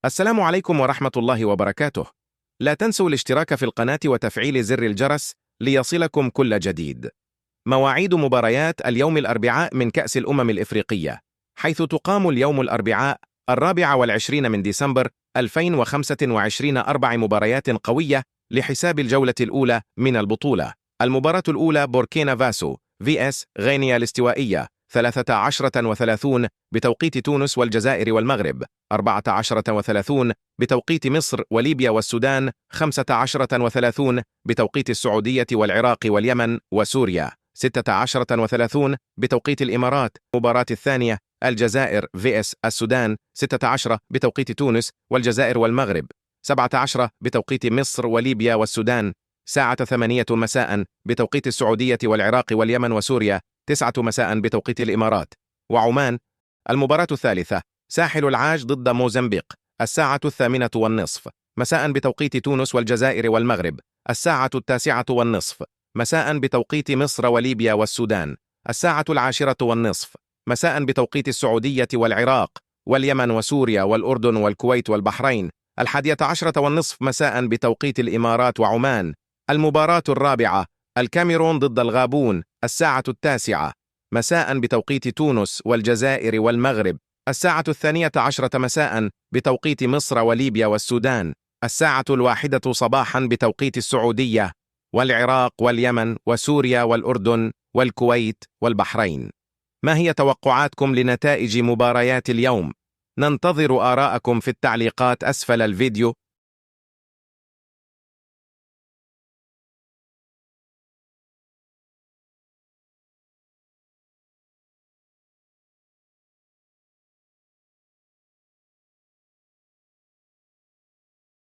السلام عليكم ورحمة الله وبركاته. لا تنسوا الاشتراك في القناة وتفعيل زر الجرس ليصلكم كل جديد. مواعيد مباريات اليوم الأربعاء من كأس الأمم الإفريقية، حيث تقام اليوم الأربعاء 24 من ديسمبر 2025 4 مباريات قوية لحساب الجولة الأولى من البطولة. المباراة الأولى بوركينا فاسو vs غينيا الاستوائية 13:30 بتوقيت تونس والجزائر والمغرب، 14:30 بتوقيت مصر وليبيا والسودان، 15:30 بتوقيت السعودية والعراق واليمن وسوريا، 16:30 بتوقيت الإمارات. المباراة الثانية الجزائر vs السودان، 16 بتوقيت تونس والجزائر والمغرب، 17 بتوقيت مصر وليبيا والسودان، ساعة 8 مساء بتوقيت السعودية والعراق واليمن وسوريا، 9 مساء بتوقيت الإمارات وعمان. المباراة الثالثة ساحل العاج ضد موزمبيق، 8:30 مساء بتوقيت تونس والجزائر والمغرب، 9:10 مساء بتوقيت مصر وليبيا والسودان، 10:10 مساء بتوقيت السعودية والعراق واليمن وسوريا والأردن والكويت والبحرين، 11:10 مساء بتوقيت الإمارات وعمان. المباراة الرابعة الكاميرون ضد الغابون، 9:00 مساء بتوقيت تونس والجزائر والمغرب، 12:12 مساء بتوقيت مصر وليبيا والسودان، 1:00 صباحا بتوقيت السعودية والعراق واليمن وسوريا والأردن والكويت والبحرين. ما هي توقعاتكم لنتائج مباريات اليوم؟ ننتظر آراءكم في التعليقات أسفل الفيديو.